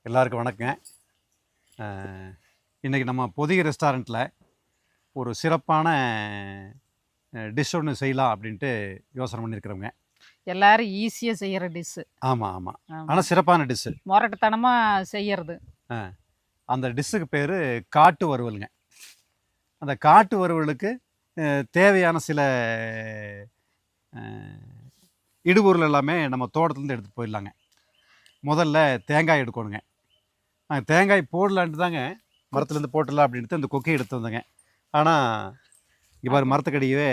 எல்லாருக்கும் வணக்கங்க. இன்றைக்கி நம்ம பொதிகை ரெஸ்டாரண்ட்டில் ஒரு சிறப்பான டிஷ் ஒன்று செய்யலாம் அப்படின்ட்டு யோசனை பண்ணியிருக்கிறோங்க. எல்லாரும் ஈஸியாக செய்கிற டிஷ்ஷு. ஆமாம் ஆமாம், ஆனால் சிறப்பான டிஷ்ஷு, முரட்டுத்தனமாக செய்கிறது. அந்த டிஷ்ஷுக்கு பேர் காட்டு வறுவலுங்க. அந்த காட்டு வறுவலுக்கு தேவையான சில இடுபொருள் எல்லாமே நம்ம தோட்டத்துலேருந்து எடுத்துகிட்டு போயிடலாங்க. முதல்ல தேங்காய் எடுக்கணுங்க. தேங்காய் போடலான்ட்டு தாங்க மரத்துலேருந்து போட்டுடலாம் அப்படின்ட்டு இந்த கொக்கையை எடுத்து வந்தேங்க. ஆனால் இவ்வாறு மரத்துக்கடியவே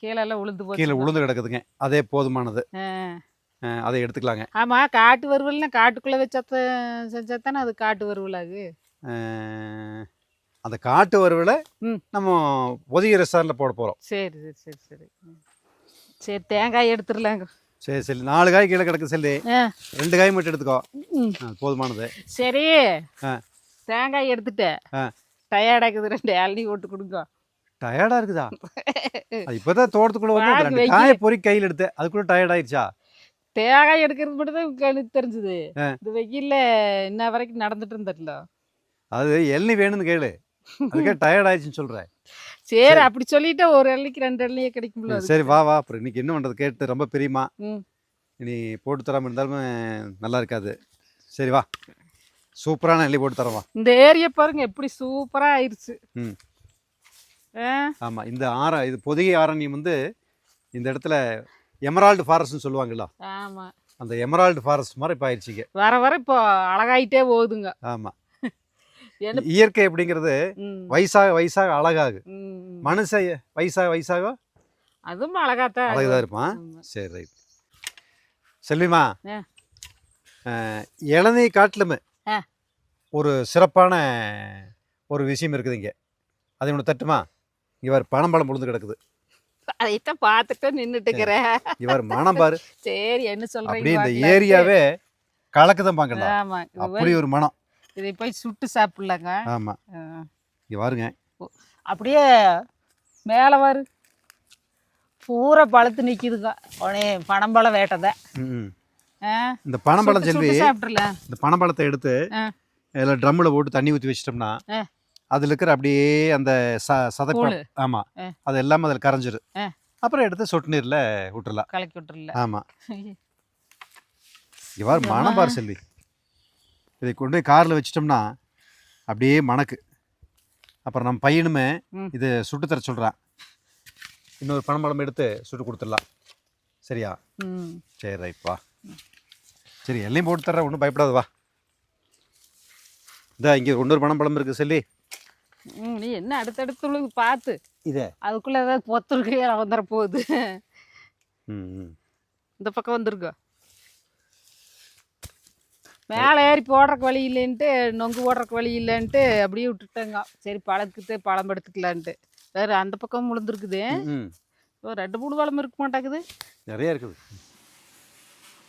கீழே உளுந்து கிடக்குதுங்க. அதே போதுமானது, அதை எடுத்துக்கலாங்க. ஆமாம், காட்டு வறுவல்னா காட்டுக்குள்ளே வச்சா செஞ்சா தானே அது காட்டு வறுவலாகு. அந்த காட்டு வறுவலை நம்ம பொதிகை ரெஸ்டாரண்ட்டில் போட போகிறோம். சரி சரி சரி சரி சரி, தேங்காய் எடுத்துடலாங்க. சரி சரி, 4 காய் கீழே கிடக்கு. சரி, 2 காய் மட்டும் எடுத்துக்கோ, போதுமானது. சரி, தேங்காய் எடுத்துட்டு டயர்டாக இருக்குது, 2 இளநீ போட்டு கொடுங்க. டயர்டாக இருக்குதா? இப்போதான் தோட்டத்துக்குள்ளே வந்து 2 காயை பொறி கையில் எடுத்து அதுக்குள்ளே டயர்ட் ஆயிடுச்சா? தேங்காய் எடுக்கிறது மட்டும் தான் எனக்கு தெரிஞ்சுது. இந்த வெயில்ல இன்ன வரைக்கும் நடந்துட்டு இருந்ததுல அது இளநீ வேணும்னு கேளு, அதுக்கே டயர்ட் ஆயிடுச்சுன்னு சொல்கிறேன். சரி, அப்படி சொல்லிட்டு ஒரு இளநிக்கு 2 இளநியே கிடைக்கும்ல. சரி வா வா, அப்புறம் இன்னைக்கு என்ன பண்ணுறது கேட்டு ரொம்ப பிரியமா. இனி போட்டு தராமல் இருந்தாலும் நல்லா இருக்காது. சரி வா, சூப்பரான இளநீ போட்டு தரவா. இந்த ஏரியா பாருங்க எப்படி சூப்பராக ஆயிடுச்சு. ஆமாம், இந்த இது பொதிகை ஆரண்யம் வந்து இந்த இடத்துல எமரால்டு ஃபாரஸ்ட்னு சொல்லுவாங்கல்ல. ஆமாம், அந்த எமரால்டு ஃபாரஸ்ட் மாதிரி இப்போ ஆயிடுச்சிங்க. வர வர இப்போ அழகாயிட்டே போகுதுங்க. ஆமாம், இயற்கை அப்படிங்கிறது வயசாக வயசாக அழகாகு. மனுஷன் வயசாக வயசாக அதுவும் அழகாத்தான் இருப்பான். சரி ரைட். செல்விமா, இளநீ காட்டிலுமே ஒரு சிறப்பான ஒரு விஷயம் இருக்குது இங்கே. அதை ஒன்று தட்டுமா? இவர் பனம்பழம் பொழுது கிடக்குது. அதைத்தான் பார்த்துட்டு நின்றுட்டுக்கிறேன். இவர் மனம் பாரு. சரி, என்ன சொல்றீங்க? அப்படி இந்த ஏரியாவே கலக்குதான் பாங்கல. அப்படி ஒரு மனம். இதை போய் சுட்டு சாப்பிடலாங்க. ஆமாம், இங்கே பாருங்க, அப்படியே மேலே வரு பூரா பழுத்து நிற்கிதுங்க. உடனே பனம்பழம் வேட்டதை. இந்த பனம்பழம் செல்வி, சாப்பிட்றலாம். இந்த பனம்பழத்தை எடுத்து இதில் ட்ரம்மில் போட்டு தண்ணி ஊற்றி வச்சிட்டோம்னா அதில் இருக்கிற அப்படியே அந்த சதைப்பழம், ஆமாம், அது எல்லாமே அதில் கரைஞ்சிரு. அப்புறம் எடுத்து சொட்டு நீரில் விட்டுறலாம், கலக்கி விட்டுறலாம். ஆமாம், இவ்வாறு மனம் பாரு செல்வி. இதை கொண்டு போய் காரில் வச்சிட்டோம்னா அப்படியே மணக்கு. அப்புறம் நம்ம பையனுமே இது சுட்டு தர சொல்கிறான். இன்னொரு பனம்பழம் எடுத்து சுட்டு கொடுத்துடலாம். சரியா? சரி ரைட், வா. சரி, எல்லாம் போட்டு தர்றேன், ஒன்றும் பயப்படாது, வா. இதா இங்கே இன்னொரு பனம்பழம் இருக்குது செல்லி. நீ என்ன அடுத்தடுத்து பார்த்து இதே அதுக்குள்ளே ஏதாவது பொத்துருக்கு வந்துட போகுது. இந்த பக்கம் வந்துருங்க. மேலே ஏறி போடுறக்கு வழி இல்லைன்ட்டு, நொங்கு போடுறக்கு வழி இல்லைன்ட்டு அப்படியே விட்டுட்டேங்க. சரி, பழத்துக்கு பழம் எடுத்துக்கலான்ட்டு. வேறு அந்த பக்கம் முழுந்துருக்குது. 2-3 பழம் இருக்க மாட்டாக்குது, நிறைய இருக்குது.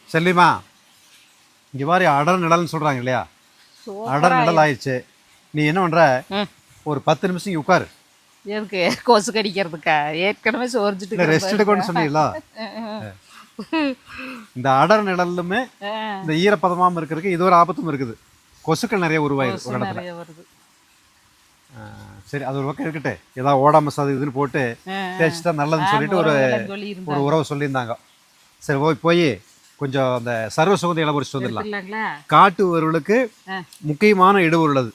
செல்விமா, இங்கே மாதிரி அடர் நிழல்னு சொல்கிறாங்க இல்லையா? அடர் நிழல் ஆயிடுச்சு. நீ என்ன பண்ணுற, ஒரு 10 நிமிஷம் இங்கே உட்காரு. எதுக்கு? கொசு கடிக்கிறதுக்கா? ஏற்கனவே சோர்ஞ்சிட்டு ரெஸ்ட் எடுக்கணும்னு சொன்னீங்களா? இந்த அடர் நிழலுமே இந்த ஈரப்பதமாகவும் இருக்கிறதுக்கு இது ஒரு ஆபத்தும் இருக்குது. கொசுக்கள் நிறைய உருவாயிருக்கு ஒரு இடத்துல. சரி, அது ஒரு பக்கம் இருக்கட்டு. ஏதாவது ஓடாம இதுன்னு போட்டு தேய்ச்சிட்டா நல்லதுன்னு சொல்லிட்டு ஒரு உறவு சொல்லியிருந்தாங்க. சரி, போய் கொஞ்சம் அந்த சர்வ சுகந்தி இலை பொறிச்சு வந்துடலாம். காட்டு வறுவலுக்கு முக்கியமான இடுவு உள்ளது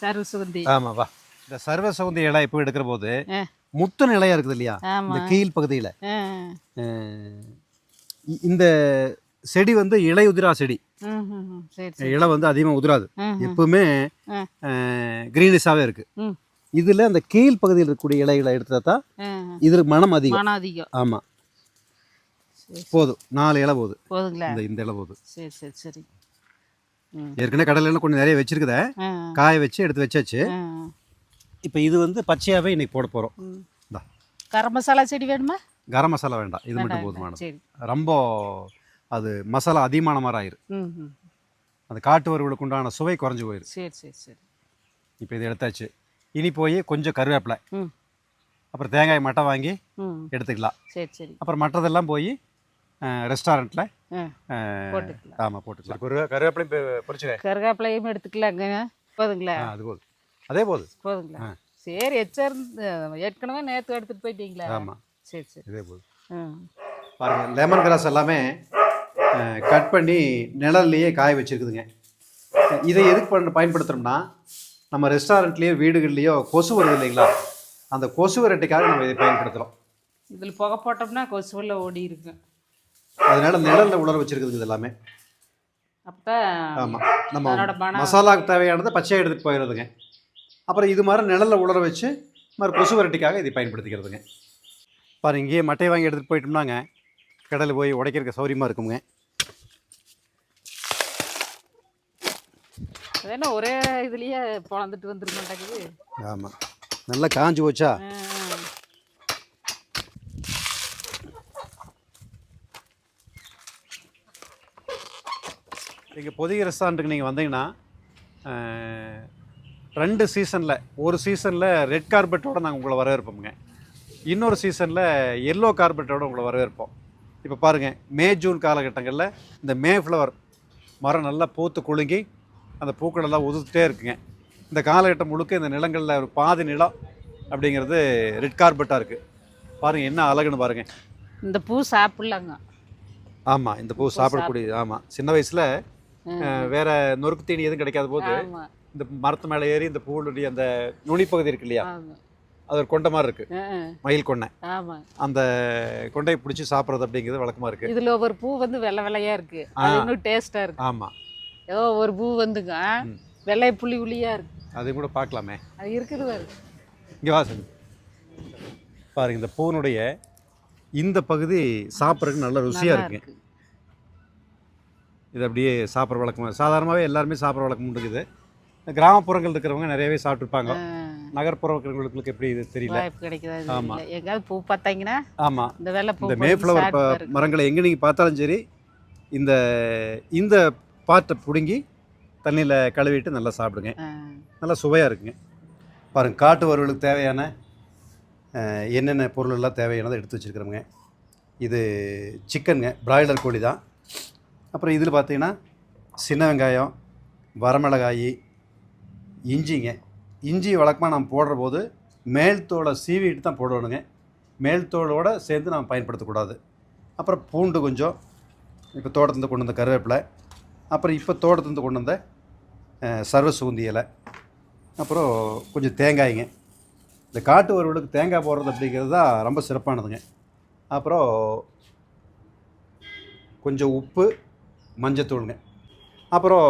சர்வ சுகந்தி. ஆமா, வா. இந்த சர்வ சுகந்தி இலை இப்போ எடுக்கிற போது முத்தன் இலையா இருக்குது இல்லையா, இந்த கீழ் பகுதியில். இந்த செடி வந்து இலை உதிரா செடி. இலை வந்து அதிகமாக உதிராது, எப்பவுமே கிரீனிஷாவே இருக்கு. இதுல அந்த கீழ் பகுதியில் இருக்கக்கூடிய இலைகளை எடுத்தா தான் இது மனம் அதிகம். ஆமா, போதும். 4 இலை போகுது. இந்த இலை போகுது. சரி சரி சரி. ஏற்கனவே கடலைலாம் கொஞ்சம் நிறைய வச்சிருக்குத, காய வச்சு எடுத்து வச்சாச்சு. இப்போ இது வந்து பச்சையாவே இன்னைக்கு போட போறோம். கரம் மசாலா செடி வேணுமா? கரம் மசாலா வேண்டாம், இது மட்டும் போதுமானது. ரொம்ப அது மசாலா அதிகமான மாதிரி ஆயிரும். அந்த காட்டு வறுவலுக்கு உண்டான சுவை குறைஞ்சி போயிரு. சரி சரி சரி. இப்போ இது எடுத்தாச்சு. இனி போய் கொஞ்சம் கருவேப்பிலை, அப்புறம் தேங்காய் மட்டை வாங்கி எடுத்துக்கலாம். சரி சரி. அப்புறம் மற்றதெல்லாம் போய் ரெஸ்டாரண்ட்டில் போட்டுக்கலாம். ஆமாம் போட்டுக்கலாம். ஒரு கருவேப்பிலையும் பொரிச்சுக்க. கருவேப்பிலையும் எடுத்துக்கலாங்க. போதுங்களா? அது போதும். அதே போதும். போதுங்களா? சரி, எச்சா இருந்து ஏற்கனவே நேற்று எடுத்துகிட்டு போயிட்டீங்களா? ஆமாம். சரி சரி. இதே போதும். பாருங்கள், லெமன் கிராஸ் எல்லாமே கட் பண்ணி நிழல்லையே காய வச்சுருக்குதுங்க. இதை எதுக்கு பயன்படுத்துகிறோம்னா, நம்ம ரெஸ்டாரண்ட்லேயோ வீடுகள்லேயோ கொசு வருது இல்லைங்களா, அந்த கொசு விரட்டிக்காக நம்ம இதை பயன்படுத்துகிறோம். இதில் புகை போட்டோம்னா கொசுவில் ஓடி இருக்கு. அதனால நிழலில் உலர வச்சுருக்குது இது எல்லாமே. அப்போ ஆமாம், நம்ம மசாலாவுக்கு தேவையானதை பச்சையாக எடுத்துகிட்டு போயிடுறதுங்க. அப்புறம் இது மாதிரி நிழலில் உலர வச்சு மாதிரி கொசு விரட்டிக்காக இதை பயன்படுத்திக்கிறதுங்க. பாருங்க, இங்கேயே மட்டையை வாங்கி எடுத்துகிட்டு போயிட்டோம்னாங்க கடையில் போய் உடைக்கிறதுக்கு சௌரியமாக இருக்குங்க. அதேன்னா ஒரே இதுலேயே பொழந்துட்டு வந்துட மாட்டேங்குது. ஆமாம், நல்லா காஞ்சி போச்சா. இங்கே பொதிகை ரெஸ்டாரண்ட்டுக்கு நீங்கள் வந்தீங்கன்னா 2 சீசனில், ஒரு சீசனில் ரெட் கார்பெட்டோடு நாங்கள் உங்களை வரவேற்போமுங்க. இன்னொரு சீசனில் எல்லோ கார்பெட்டோடு உங்களை வரவேற்போம். இப்போ பாருங்கள், மே ஜூன் காலகட்டங்களில் இந்த மே ஃப்ளவர் மரம் நல்லா பூத்து குலுங்கி அந்த பூக்களெல்லாம் உதுத்துட்டே இருக்குங்க. இந்த காலகட்டம் முழுக்க இந்த நிலங்களில் ஒரு பாதி நிலம் அப்படிங்கிறது ரெட் கார்பெட்டாக இருக்குது. பாருங்கள் என்ன அழகுன்னு பாருங்கள். இந்த பூ சாப்பிட்லாங்க. ஆமாம், இந்த பூ சாப்பிடக்கூடியது. ஆமாம், சின்ன வயசில் வேறு நொறுக்கு தீனி எதுவும் கிடைக்காத போது இந்த மரத்து மேலே ஏறி இந்த பூவுடைய அந்த நுனிப்பகுதி இருக்கு இல்லையா, அது ஒரு கொண்டை மாதிரி இருக்குது, மயில் கொண்டை. அந்த கொண்டையை பிடிச்சி சாப்பிட்றது அப்படிங்கிறது வழக்கமாக இருக்குது. இதில் ஒரு பூ வந்து வெள்ளை வெள்ளையாக இருக்குது, அது இன்னும் டேஸ்ட்டாக இருக்குது. ஆமாம், ஏதோ ஒரு பூ வந்துங்க வெள்ளை புள்ளி புள்ளியாக இருக்குது, அதையும் கூட பார்க்கலாமே. அது இருக்குது இங்கே வாசல் பாருங்க. இந்த பூனுடைய இந்த பகுதி சாப்பிட்றதுக்கு நல்ல ருசியாக இருக்குங்க. இது அப்படியே சாப்பிட்ற வழக்கமாக சாதாரணமாகவே எல்லாருமே சாப்பிட்ற வழக்கம் இருக்குது. கிராமப்புறங்கள் இருக்கிறவங்க நிறையவே சாப்பிட்ருப்பாங்க. நகர்ப்புறங்களுக்கு எப்படி இது தெரியல. ஆமாம், எங்கேயாவது பூ பார்த்தாங்கன்னா ஆமாம், இந்த மே ஃப்ளவர் மரங்களை எங்கே நீங்கள் பார்த்தாலும் சரி இந்த இந்த பாட்டை பிடுங்கி தண்ணியில் கழுவிட்டு நல்லா சாப்பிடுங்க, நல்லா சுவையாக இருக்குங்க. பாருங்கள், காட்டு வறுவலுக்கு தேவையான என்னென்ன பொருள் எல்லாம் தேவையானதை எடுத்து வச்சுருக்கிறோங்க. இது சிக்கனுங்க, பிராய்லர் கோழி தான். அப்புறம் இதில் பார்த்தீங்கன்னா சின்ன வெங்காயம், வரமிளகாய், இஞ்சிங்க. இஞ்சி வழக்கமாக நம்ம போடுற போது மேல் தோலை சீவிட்டு தான் போடணுங்க, மேல் தோலோடு சேர்ந்து நம்ம பயன்படுத்தக்கூடாது. அப்புறம் பூண்டு கொஞ்சம், இப்போ தோட்டத்துலேருந்து கொண்டு வந்த கருவேப்பிலை, அப்புறம் இப்போ தோட்டத்துலேருந்து கொண்டு வந்த சர்வ சுகுந்தி இலை, அப்புறம் கொஞ்சம் தேங்காய்ங்க. இந்த காட்டு வறுவலுக்கு தேங்காய் போடுறது அப்படிங்கிறது தான் ரொம்ப சிறப்பானதுங்க. அப்புறம் கொஞ்சம் உப்பு, மஞ்சத்தூளுங்க. அப்புறம்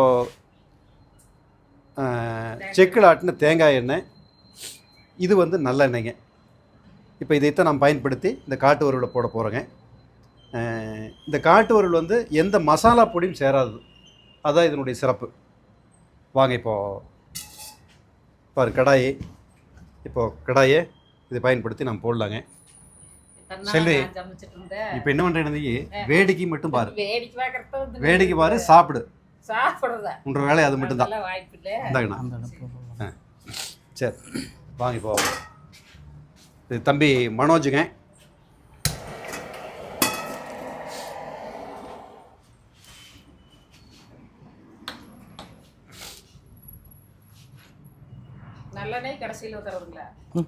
செக்கில் ஆட்டின தேங்காய் எண்ணெய், இது வந்து நல்லெண்ணெய்ங்க. இப்போ இதைத்தான் நம்ம பயன்படுத்தி இந்த காட்டு வறுவலை போட போகிறோங்க. இந்த காட்டு வறுவல் வந்து எந்த மசாலா பொடியும் சேராது, அதுதான் இதனுடைய சிறப்பு. வாங்க இப்போது பாரு கடாயி, இப்போது கடாயை இதை பயன்படுத்தி நம்ம போடலாங்க. செல்வி, இப்போ என்ன பண்ணுறேன், வேடிக்கை மட்டும் பாரு, வேடிக்கை பாரு, சாப்பிடு, உன்ற வேலை அது மட்டும்தான். இந்தாங்கண்ணா. சரி வாங்க இப்போ. இது தம்பி மனோஜுங்க.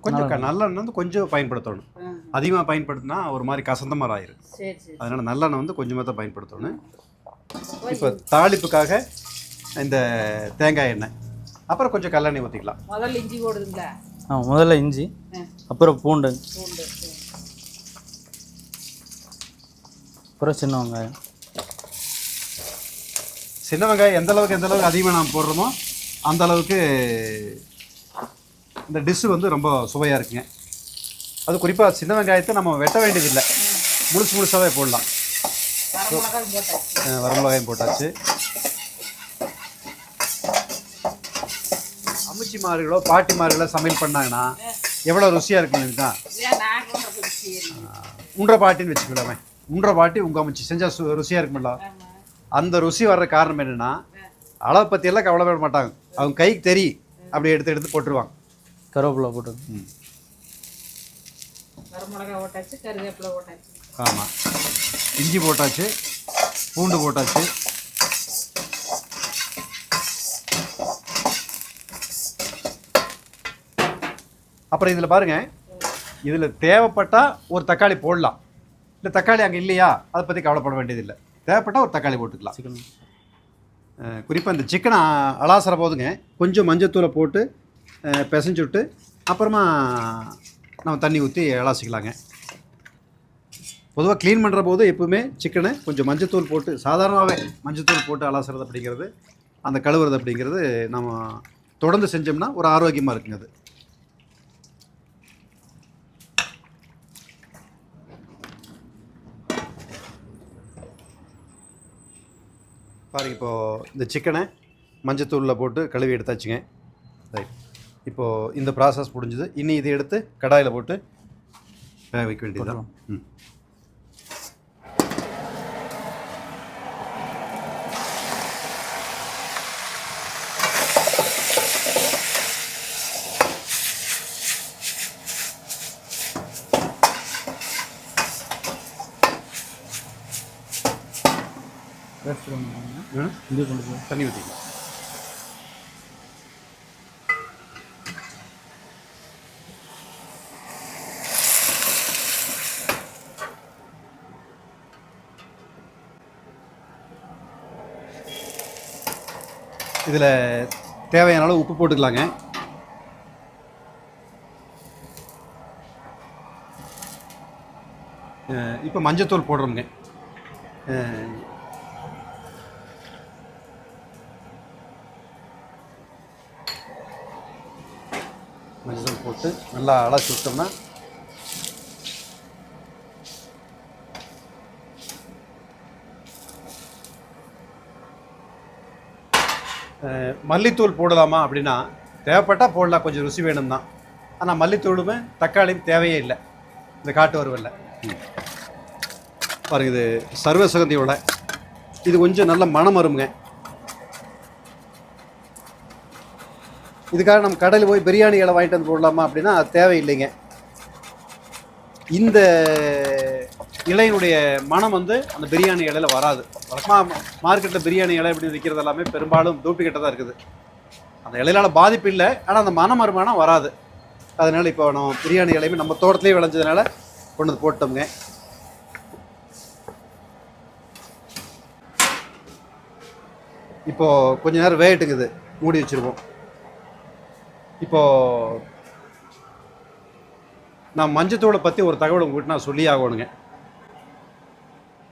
கொஞ்சம் நல்லெண்ணெய் வந்து கொஞ்சம் பயன்படுத்தணும், அதிகமாக பயன்படுத்தினா ஒரு மாதிரி கசந்த மாதிரி ஆயிரும். அதனால் நல்லெண்ணெய் வந்து கொஞ்சமாக தான் பயன்படுத்தணும். இப்போ தாளிப்புக்காக இந்த தேங்காய் எண்ணெய், அப்புறம் கொஞ்சம் கல்லெண்ணெய் ஊற்றிக்கலாம். முதல்ல இஞ்சி போடுதுங்களா? முதல்ல இஞ்சி, அப்புறம் பூண்டு, அப்புறம் சின்ன வெங்காயம். சின்ன வெங்காயம் எந்த அளவுக்கு அதிகமாக நாம் போடுறோமோ அந்த அளவுக்கு இந்த டிஷ்ஷு வந்து ரொம்ப சுவையாக இருக்குங்க. அது குறிப்பாக சின்ன வெங்காயத்தை நம்ம வெட்ட வேண்டியதில்லை, முழுசாகவே போடலாம். வரமிளகாயும் போட்டாச்சு. அம்மிச்சிமார்களோ பாட்டிமார்களோ சமையல் பண்ணாங்கன்னா எவ்வளோ ருசியாக இருக்குன்னு தான். உன்ற பாட்டின்னு வச்சுக்கலாமே, உன்ற பாட்டி உங்கள் அம்மிச்சி செஞ்சால் ருசியாக இருக்குமில்ல. அந்த ருசி வர்ற காரணம் என்னென்னா, அளவை பற்றியெல்லாம் கவலைப்பட மாட்டாங்க, அவங்க கைக்கு தெரியும், அப்படி எடுத்து போட்டுருவாங்க. கருவேப்பிலை போட்டு, வரமிளகாய் போட்டாச்சு, கருவேப்பிலை போட்டாச்சு. ஆமாம், இஞ்சி போட்டாச்சு, பூண்டு போட்டாச்சு. அப்புறம் இதில் பாருங்கள், இதில் தேவைப்பட்டால் ஒரு தக்காளி போடலாம். இல்லை தக்காளி அங்கே இல்லையா, அதை பற்றி கவலைப்பட வேண்டியதில்லை. தேவைப்பட்டால் ஒரு தக்காளி போட்டுக்கலாம். சிக்கன் குறிப்பாக இந்த சிக்கனை அலாசுற போதுங்க கொஞ்சம் மஞ்சத்தூளை போட்டு பிசைஞ்சு விட்டு அப்புறமா நம்ம தண்ணி ஊற்றி அலாசிக்கலாங்க. பொதுவாக க்ளீன் பண்ணுற போது எப்பவுமே சிக்கனை கொஞ்சம் மஞ்சத்தூள் போட்டு, சாதாரணமாகவே மஞ்சத்தூள் போட்டு அலாசுறது அப்படிங்கிறது, அந்த கழுவுறது அப்படிங்கிறது நம்ம தொடர்ந்து செஞ்சோம்னா ஒரு ஆரோக்கியமாக இருக்குங்க. அது பாருங்க, இப்போது இந்த சிக்கனை மஞ்சத்தூளில் போட்டு கழுவி எடுத்தாச்சுங்க. ரைட், இப்போது இந்த ப்ராசஸ் முடிஞ்சுது. இனி இதை எடுத்து கடாயில் போட்டு வேக வைக்க வேண்டியதுதான். ம், இங்கே கொண்டு போய் தண்ணி ஊற்றிக்கலாம். இதில் தேவையான அளவு உப்பு போட்டுக்கலாங்க. இப்போ மஞ்சத்தூள் போடுறோங்க. மஞ்சள் போட்டு நல்லா அலசி விட்டோம்னா மல்லித்தூள் போடலாமா அப்படின்னா தேவைப்பட்டால் போடலாம், கொஞ்சம் ருசி வேணும் தான். ஆனால் மல்லித்தூளுமே தக்காளியும் தேவையே இல்லை இந்த காட்டு வறுவலில். பாருங்க, இது சர்வ சுகந்தியோட இது கொஞ்சம் நல்ல மனம் வருங்க. இதுக்காக நம்ம கடையில் போய் பிரியாணி இலை வாங்கிட்டு வந்து போடலாமா அப்படின்னா அது தேவையில்லைங்க. இந்த இலையினுடைய மனம் வந்து அந்த பிரியாணி இலையில வராது. வழக்கமாக மார்க்கெட்டில் பிரியாணி இலை இப்படி விற்கிறது எல்லாமே பெரும்பாலும் டூப்ளிகேட்டாக தான் இருக்குது. அந்த இலையிலால பாதிப்பு இல்லை, ஆனால் அந்த மனம் மறுமானம் வராது. அதனால் இப்போ நம்ம பிரியாணி இலையுமே நம்ம தோட்டத்திலே விளைஞ்சதுனால கொண்டு வந்து போட்டோம்ங்க. இப்போது கொஞ்ச நேரம் வேகட்டுங்குது, மூடி வச்சுருவோம். இப்போது நான் மஞ்சத்தூளை பற்றி ஒரு தகவல் உங்கள்கிட்ட நான் சொல்லி ஆகணுங்க.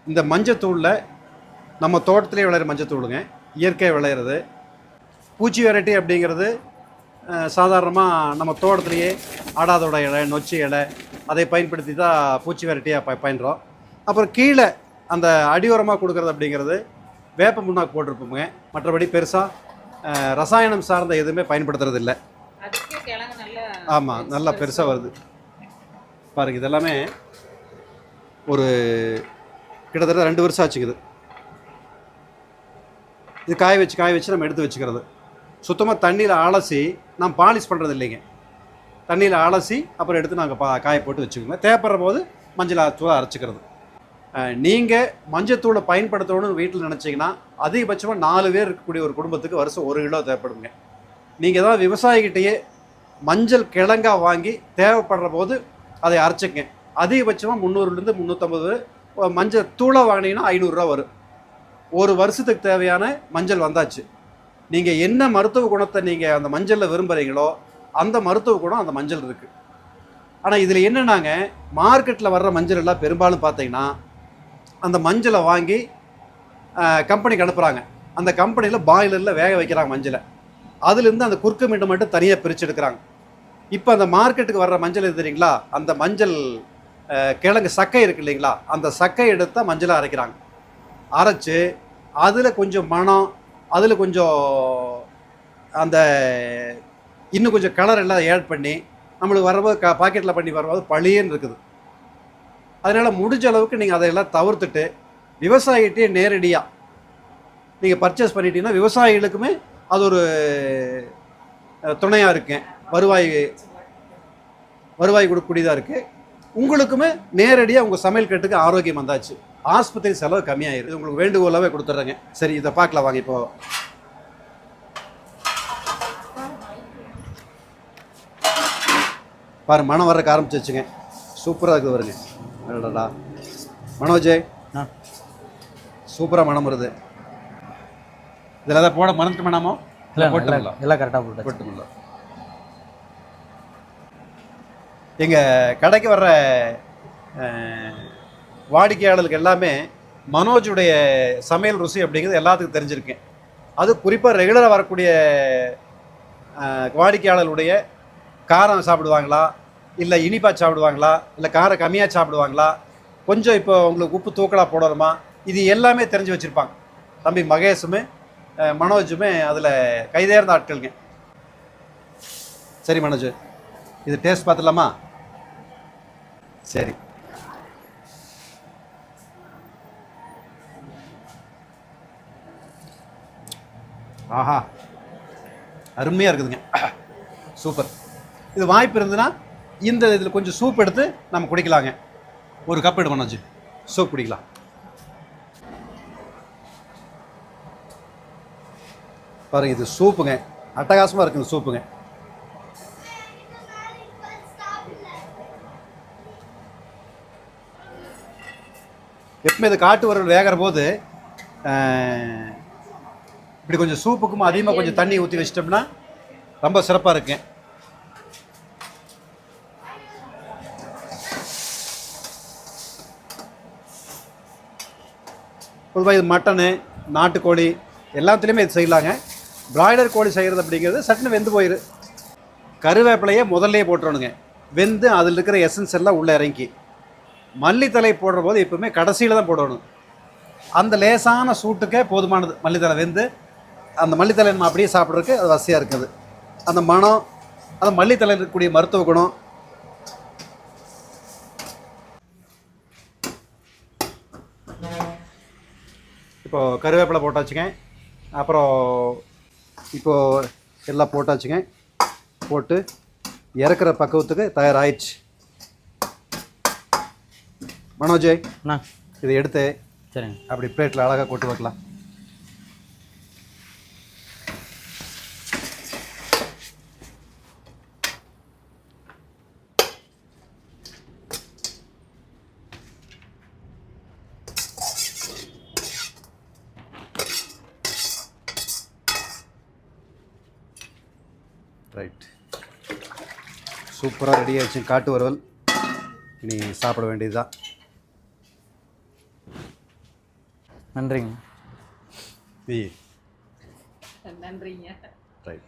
இந்த மஞ்சத்தூளில் நம்ம தோட்டத்திலே விளையிற மஞ்சத்தூளுங்க, இயற்கை விளையிறது. பூச்சி வெரைட்டி அப்படிங்கிறது சாதாரணமாக நம்ம தோட்டத்திலேயே ஆடாதோட இலை, நொச்சி இலை அதை பயன்படுத்தி தான் பூச்சி வெரைட்டியாக பயன்படுறோம். அப்புறம் கீழே அந்த அடியோரமாக கொடுக்குறது அப்படிங்கிறது வேப்ப முன்னாக்கு போட்டிருப்போங்க. மற்றபடி பெருசாக ரசாயனம் சார்ந்த எதுவுமே பயன்படுத்துறது இல்லை. ஆமாம், நல்லா பெருசாக வருது பாருங்கள். இதெல்லாமே ஒரு கிட்டத்தட்ட 2 வருஷம் ஆச்சுக்குது. இது காய வச்சு நம்ம எடுத்து வச்சுக்கிறது. சுத்தமாக தண்ணியில் அலசி நாம் பாலிஷ் பண்ணுறது இல்லைங்க. தண்ணியில் அலசி அப்புறம் எடுத்து நாங்கள் காய போட்டு வச்சுக்கோங்க. தேவைப்படுற போது மஞ்சள் தூளை அரைச்சிக்கிறது. நீங்கள் மஞ்சத்தூளை பயன்படுத்தணும்னு வீட்டில் நினச்சிங்கன்னா அதிகபட்சமாக 4 பேர் இருக்கக்கூடிய ஒரு குடும்பத்துக்கு வருஷம் 1 கிலோ தேவைப்படுங்க. நீங்கள் தான் விவசாயிகிட்டையே மஞ்சள் கிழங்கா வாங்கி தேவைப்படுற போது அதை அரைச்சிங்க. அதிகபட்சமாக 300லேருந்து 350 மஞ்சள் தூளை வாங்கினீங்கன்னா 500 ரூபா வரும். ஒரு வருஷத்துக்கு தேவையான மஞ்சள் வந்தாச்சு. நீங்கள் என்ன மருத்துவ குணத்தை நீங்கள் அந்த மஞ்சளில் விரும்புகிறீங்களோ அந்த மருத்துவ குணம் அந்த மஞ்சள் இருக்குது. ஆனால் இதில் என்னென்னாங்க, மார்க்கெட்டில் வர்ற மஞ்சள் எல்லாம் பெரும்பாலும் பார்த்தீங்கன்னா அந்த மஞ்சளை வாங்கி கம்பெனிக்கு அனுப்புகிறாங்க. அந்த கம்பெனியில் பாய்லரில் வேக வைக்கிறாங்க மஞ்சளை. அதுலேருந்து அந்த குறுக்கு மீட்டை மட்டும் தனியாக பிரித்து எடுக்கிறாங்க. இப்போ அந்த மார்க்கெட்டுக்கு வர்ற மஞ்சள் எது தெரியுங்களா, அந்த மஞ்சள் கிழங்கு சக்கை இருக்குது இல்லைங்களா, அந்த சக்கை எடுத்தால் மஞ்சளை அரைக்கிறாங்க. அரைச்சி அதில் கொஞ்சம் மணம், அதில் கொஞ்சம் அந்த இன்னும் கொஞ்சம் கலர் எல்லாம் ஆட் பண்ணி நம்மளுக்கு வரும்போது பாக்கெட்டில் பண்ணி வரும்போது பளியன்னு இருக்குது. அதனால் முடிஞ்ச அளவுக்கு நீங்கள் அதையெல்லாம் தவிர்த்துட்டு விவசாயிகிட்டே நேரடியாக நீங்கள் பர்ச்சேஸ் பண்ணிட்டீங்கன்னா விவசாயிகளுக்குமே அது ஒரு துணையாக இருக்குங்க. வருவாய் கொடுக்கக்கூடியதாக இருக்குது. உங்களுக்குமே நேரடியாக உங்கள் சமையல் கட்டுக்கு ஆரோக்கியம் வந்தாச்சு. ஆஸ்பத்திரி செலவு கம்மியாயிருது. உங்களுக்கு வேண்டுகோளாகவே கொடுத்துட்றேங்க. சரி, இதை பார்க்கலாம் வாங்க. இப்போ பாரு, மனம் வர்றக்கு ஆரம்பிச்சிச்சுங்க. சூப்பராக இருக்குது வருங்க. அடடா மனோஜே, சூப்பராக மனம் வருது. இதில் எதாவது போட மறந்துட்டு வேணாமோ? இல்லை போட்டுங்களா? எல்லாம் கரெக்டாக போட்டு போட்டுங்களா? எங்கள் கடைக்கு வர்ற வாடிக்கையாளர்களுக்கு எல்லாமே மனோஜுடைய சமையல் ருசி அப்படிங்கிறது எல்லாத்துக்கும் தெரிஞ்சிருக்கேன். அது குறிப்பாக ரெகுலராக வரக்கூடிய வாடிக்கையாளர்களுடைய காரம் சாப்பிடுவாங்களா, இல்லை இனிப்பாக சாப்பிடுவாங்களா, இல்லை காரம் கம்மியாக சாப்பிடுவாங்களா, கொஞ்சம் இப்போ உங்களுக்கு உப்பு தூக்கலாக போடணுமா, இது எல்லாமே தெரிஞ்சு வச்சுருப்பாங்க. தம்பி மகேஷுமே மனோஜுமே அதில் கைதேர்ந்த ஆட்களுங்க. சரி மனோஜ், இது டேஸ்ட் பார்த்துடலாமா? சரி. ஆஹா, அருமையாக இருக்குதுங்க. சூப்பர். இது வாய்ப்பு இருந்ததுன்னா இந்த இதில் கொஞ்சம் சூப் எடுத்து நம்ம குடிக்கலாங்க. ஒரு கப் எடு மனோஜ், சூப் குடிக்கலாம். பாருங்க, இது சூப்புங்க. அட்டகாசமாக இருக்குங்க சூப்புங்க. எப்பவுமே இது காட்டு வரல் வேகிற போது இப்படி கொஞ்சம் சூப்புக்கும் அதிகமாக கொஞ்சம் தண்ணி ஊற்றி வச்சிட்டோம்னா ரொம்ப சிறப்பாக இருக்குங்க. பொதுவாக இது மட்டனு, நாட்டுக்கோழி எல்லாத்துலேயுமே இது செய்யலாங்க. பிராய்லர் கோழி செய்கிறது அப்படிங்கிறது சட்டுன்னு வெந்து போயிரு. கருவேப்பிலையே முதல்லையே போட்டுறணுங்க. வெந்து அதில் இருக்கிற எசன்ஸ் எல்லாம் உள்ளே இறங்கி. மல்லித்தலை போடுற போது எப்பவுமே கடைசியில் தான் போடணும். அந்த லேசான சூட்டுக்கே போதுமானது. மல்லித்தலை வெந்து அந்த மல்லித்தலை நம்ம அப்படியே சாப்பிட்றதுக்கு அது வசதியாக இருக்குது. அந்த மனம், அந்த மல்லித்தலை இருக்கக்கூடிய மருத்துவ குணம். இப்போது கருவேப்பிலை போட்டாச்சுங்க. அப்புறம் இப்போது எல்லாம் போட்டாச்சுங்க. போட்டு இறக்குற பக்குவத்துக்கு தயாராகிடுச்சு. மனோஜே, இதை எடுத்து சரிங்க அப்படி பிளேட்டில் அழகாக கொட்டு வைக்கலாம். ரைட், சூப்பராக ரெடி ஆகிடுச்சு காட்டு வறுவல். இனி சாப்பிட வேண்டியதுதான். நன்றிங்க. நன்றிங்க. ரைட்.